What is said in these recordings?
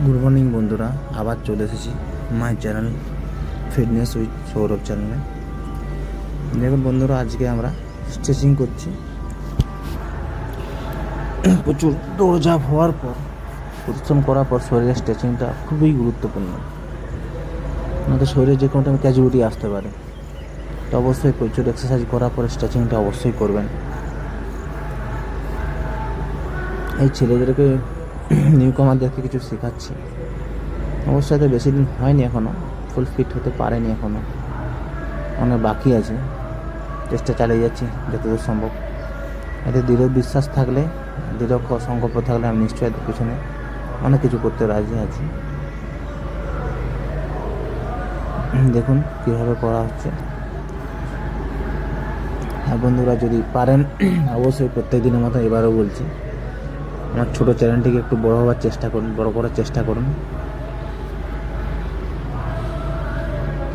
Good morning বন্ধুরা, আবার চলে এসেছি my channel fitness with Sourav চ্যানেলে। দেখুন বন্ধুরা, আজকে আমরা স্ট্রেচিং করছি। প্রচুর দৌড়ঝাঁপ হওয়ার পর, পরিশ্রম করার পর শরীরের স্ট্রেচিংটা খুবই গুরুত্বপূর্ণ। আমাদের শরীরে যে কোনো টাইম ক্যাজুয়ালিটি আসতে পারে, তো অবশ্যই প্রচুর এক্সারসাইজ করার পর স্ট্রেচিংটা অবশ্যই করবেন। এই ছেলেদেরকে নিউ কামারদেরকে কিছু শেখাচ্ছি। অবশ্যই এতে বেশি দিন হয়নি, এখনও ফুল ফিট হতে পারেনি, এখনও অনেক বাকি আছে। চেষ্টা চালিয়ে যাচ্ছি যতদূর সম্ভব। এতে দৃঢ় বিশ্বাস থাকলে, দৃঢ় সংকল্প থাকলে আমি নিশ্চয়ই এদের পিছনে অনেক কিছু করতে রাজি আছি। দেখুন কীভাবে করা হচ্ছে। হ্যাঁ বন্ধুরা, যদি পারেন অবশ্যই প্রত্যেক দিনের মতো এবারও বলছি, আমার ছোটো চ্যানেলটিকে একটু বড় হওয়ার চেষ্টা করুন, বড় করার চেষ্টা করুন।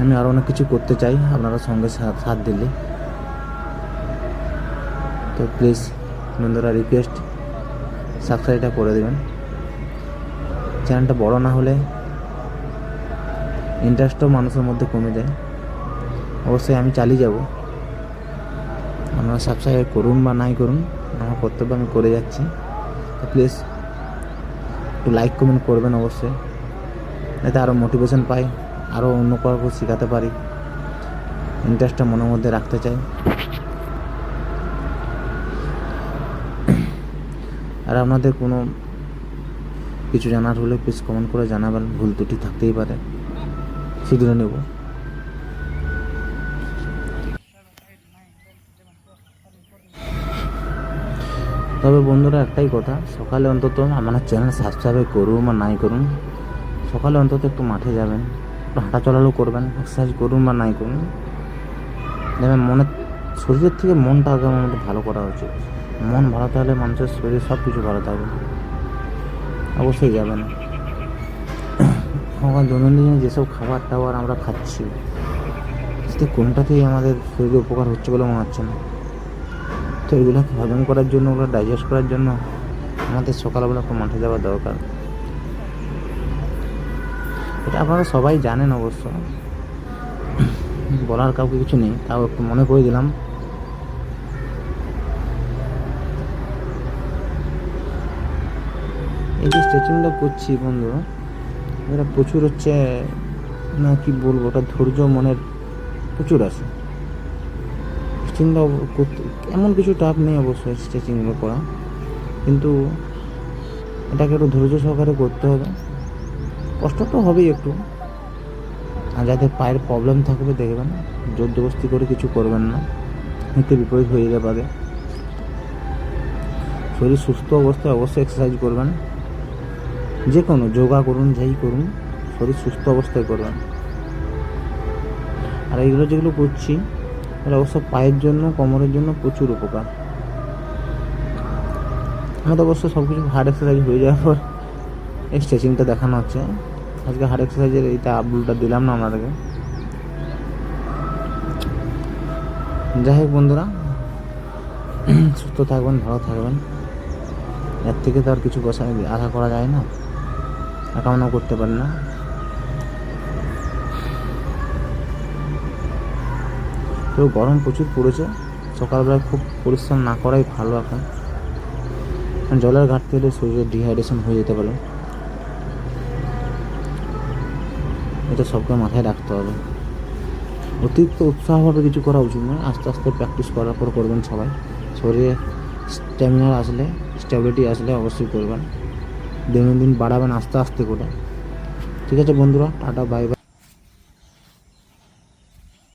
আমি আরও অনেক কিছু করতে চাই আপনারা সঙ্গে সাথ দিলে। তো প্লিজ বন্ধুরা, রিকোয়েস্ট সাবস্ক্রাইবটা করে দেবেন। চ্যানেলটা বড় না হলে ইন্টারেস্টও মানুষের মধ্যে কমে যায়। অবশ্যই আমি চালিয়ে যাব, আপনারা সাবস্ক্রাইব করুন বা নাই করুন, আমার কর্তব্য আমি করে যাচ্ছি। তো প্লিজ একটু লাইক কমেন্ট করবেন অবশ্যই, যাতে আরও মোটিভেশন পাই, আরও অন্য কাউকে শেখাতে পারি। ইন্টারেস্টটা মনের মধ্যে রাখতে চাই। আর আপনাদের কোনো কিছু জানার হলে প্লিজ কমেন্ট করে জানাবেন। ভুল ত্রুটি থাকতেই পারে, শুধরে নেব। তবে বন্ধুরা, একটাই কথা, সকালে অন্তত আমার চ্যানেল সাবস্ক্রাইব করুন বা নাই করুন, সকালে অন্তত একটু মাঠে যাবেন, একটু হাঁটা চলাচল করবেন, এক্সারসাইজ করুন বা নাই করুন। দেখবেন শরীরের থেকে মনটা আগে আমার মধ্যে ভালো করা উচিত। মন ভালো থাকলে মানুষের শরীর সব কিছু ভালো থাকবে। অবশ্যই যাবেন। আমার দৈনন্দিন যেসব খাবার টাবার আমরা খাচ্ছি, সেটা কোনটাতেই আমাদের শরীরে উপকার হচ্ছে বলে মনে হচ্ছে না। তো এগুলোকে হজম করার জন্য, ওগুলো ডাইজেস্ট করার জন্য আমাদের সকালবেলা একটু মাঠে যাওয়া দরকার। এটা আপনারা সবাই জানেন অবশ্য, বলার কাউকে কিছু নেই, তাও একটু মনে করে দিলাম। এই যে স্ট্রেচিংটা করছি বন্ধু, এটা প্রচুর হচ্ছে না, কি বলবো, ওটা ধৈর্য মনের প্রচুর আছে। স্ট্রেচিংটা করতে এমন কিছু টাফ নেই অবশ্যই স্ট্রেচিংগুলো করা, কিন্তু এটাকে একটু ধৈর্য সহকারে করতে হবে। কষ্ট তো হবেই একটু। আর যাদের পায়ের প্রবলেম থাকবে, দেখবেন জোর জবরদস্তি করে কিছু করবেন না, হিতে বিপরীত হয়ে যেতে পারে। শরীর সুস্থ অবস্থায় অবশ্যই এক্সারসাইজ করবেন, যে কোনো যোগা করুন, যাই করুন, শরীর সুস্থ অবস্থায় করবেন। আর এইগুলো যেগুলো করছি, এটা অবশ্য পায়ের জন্য, কোমরের জন্য প্রচুর উপকার। আমাদের অবশ্য সব কিছু হার্ড এক্সারসাইজ হয়ে যাওয়ার পর এই স্ট্রেচিংটা দেখানো হচ্ছে। আজকে হার্ড এক্সারসাইজের এইটা আপডেটটা দিলাম না আপনাদেরকে। যাই হোক বন্ধুরা, সুস্থ থাকবেন, ভালো থাকবেন। এর থেকে তো আর কিছু আশা করা যায় না, কামনা করতে পারি না। তো গরম প্রচুর পড়েছে, সকালবেলায় খুব পরিশ্রম না করাই ভালো। এখন জলের ঘাটতি হলে শরীরে ডিহাইড্রেশন হয়ে যেতে পারে, এটা সবকে মাথায় রাখতে হবে। অতিরিক্ত উৎসাহভাবে কিছু করা উচিত নয়, আস্তে আস্তে প্র্যাকটিস করার পর করবেন সবাই। শরীরে স্টেবিলিটি আসলে অবশ্যই করবেন। দৈনন্দিন বাড়াবেন আস্তে আস্তে করে। ঠিক আছে বন্ধুরা, টাটা, বাই বাই।